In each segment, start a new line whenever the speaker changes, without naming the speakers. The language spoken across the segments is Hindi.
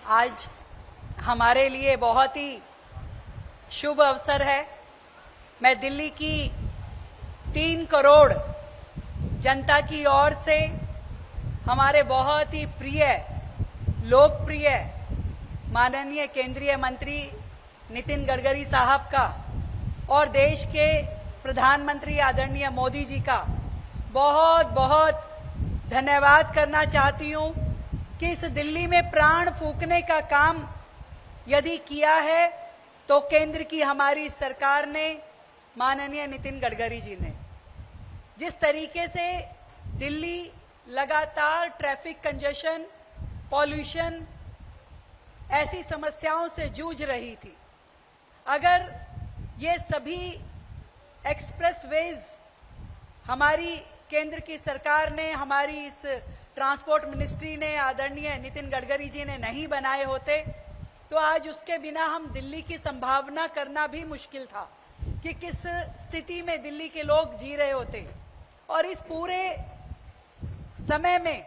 आज हमारे लिए बहुत ही शुभ अवसर है। मैं दिल्ली की 3 करोड़ जनता की ओर से हमारे बहुत ही प्रिय, लोकप्रिय माननीय केंद्रीय मंत्री नितिन गडकरी साहब का और देश के प्रधानमंत्री आदरणीय मोदी जी का बहुत बहुत धन्यवाद करना चाहती हूं कि इस दिल्ली में प्राण फूंकने का काम यदि किया है तो केंद्र की हमारी सरकार ने, माननीय नितिन गडकरी जी ने। जिस तरीके से दिल्ली लगातार ट्रैफिक कंजेशन, पॉल्यूशन ऐसी समस्याओं से जूझ रही थी, अगर ये सभी एक्सप्रेसवेज हमारी केंद्र की सरकार ने, हमारी इस ट्रांसपोर्ट मिनिस्ट्री ने, आदरणीय नितिन गडकरी जी ने नहीं बनाए होते तो आज उसके बिना हम दिल्ली की संभावना करना भी मुश्किल था कि किस स्थिति में दिल्ली के लोग जी रहे होते। और इस पूरे समय में,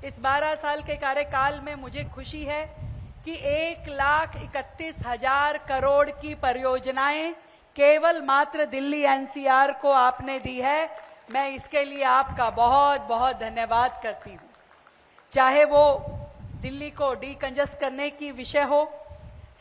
इस 12 साल के कार्यकाल में मुझे खुशी है कि 1,31,000 करोड़ की परियोजनाएं केवल मात्र दिल्ली एनसीआर को आपने दी है। मैं इसके लिए आपका बहुत बहुत धन्यवाद करती हूं। चाहे वो दिल्ली को डीकंजस्ट करने की विषय हो,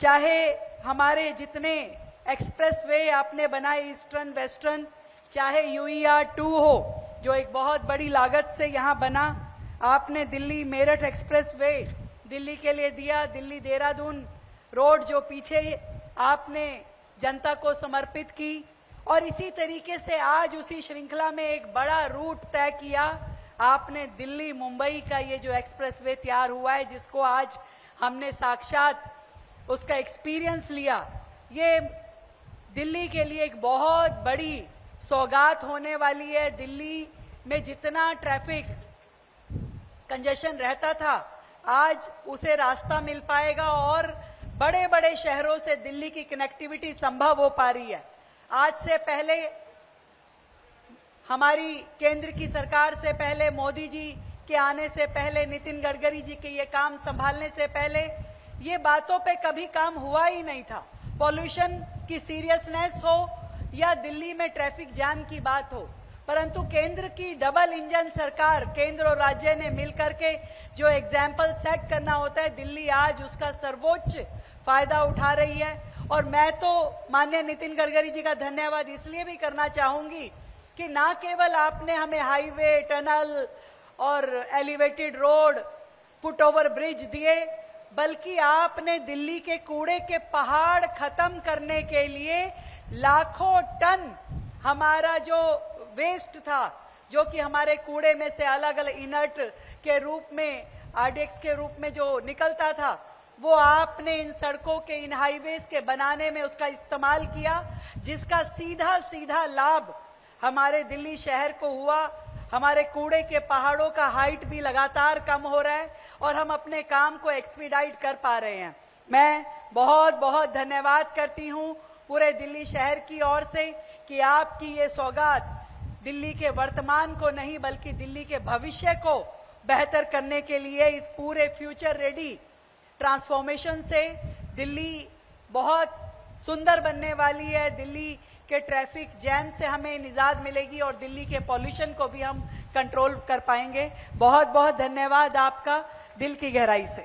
चाहे हमारे जितने एक्सप्रेसवे आपने बनाए ईस्टर्न वेस्टर्न, चाहे UER-2 हो जो एक बहुत बड़ी लागत से यहाँ बना, आपने दिल्ली मेरठ एक्सप्रेसवे दिल्ली के लिए दिया, दिल्ली देहरादून रोड जो पीछे आपने जनता को समर्पित की, और इसी तरीके से आज उसी श्रृंखला में एक बड़ा रूट तय किया आपने, दिल्ली मुंबई का ये जो एक्सप्रेसवे तैयार हुआ है, जिसको आज हमने साक्षात उसका एक्सपीरियंस लिया। ये दिल्ली के लिए एक बहुत बड़ी सौगात होने वाली है। दिल्ली में जितना ट्रैफिक कंजेशन रहता था, आज उसे रास्ता मिल पाएगा और बड़े बड़े शहरों से दिल्ली की कनेक्टिविटी संभव हो पा रही है। आज से पहले, हमारी केंद्र की सरकार से पहले, मोदी जी के आने से पहले, नितिन गडकरी जी के ये काम संभालने से पहले ये बातों पे कभी काम हुआ ही नहीं था। पॉल्यूशन की सीरियसनेस हो या दिल्ली में ट्रैफिक जाम की बात हो, परंतु केंद्र की डबल इंजन सरकार, केंद्र और राज्य ने मिलकर के जो एग्जाम्पल सेट करना होता है, दिल्ली आज उसका सर्वोच्च फायदा उठा रही है। और मैं तो माननीय नितिन गडकरी जी का धन्यवाद इसलिए भी करना चाहूंगी कि ना केवल आपने हमें हाईवे, टनल और elevated road, foot over bridge दिए, बल्कि आपने दिल्ली के कूड़े के पहाड़ खत्म करने के लिए लाखों टन हमारा जो वेस्ट था, जो कि हमारे कूड़े में से अलग अलग इनर्ट के रूप में, RDX के रूप में जो निकलता था, वो आपने इन सड़कों के, इन हाईवेज के बनाने में उसका इस्तेमाल किया, जिसका सीधा सीधा लाभ हमारे दिल्ली शहर को हुआ। हमारे कूड़े के पहाड़ों का हाइट भी लगातार कम हो रहा है और हम अपने काम को एक्सपीडाइट कर पा रहे हैं। मैं बहुत बहुत धन्यवाद करती हूं पूरे दिल्ली शहर की ओर से कि आपकी ये सौगात दिल्ली के वर्तमान को नहीं बल्कि दिल्ली के भविष्य को बेहतर करने के लिए, इस पूरे फ्यूचर रेडी ट्रांसफॉर्मेशन से दिल्ली बहुत सुंदर बनने वाली है। दिल्ली के ट्रैफिक जैम से हमें निजात मिलेगी और दिल्ली के पॉल्यूशन को भी हम कंट्रोल कर पाएंगे। बहुत बहुत धन्यवाद आपका, दिल की गहराई से।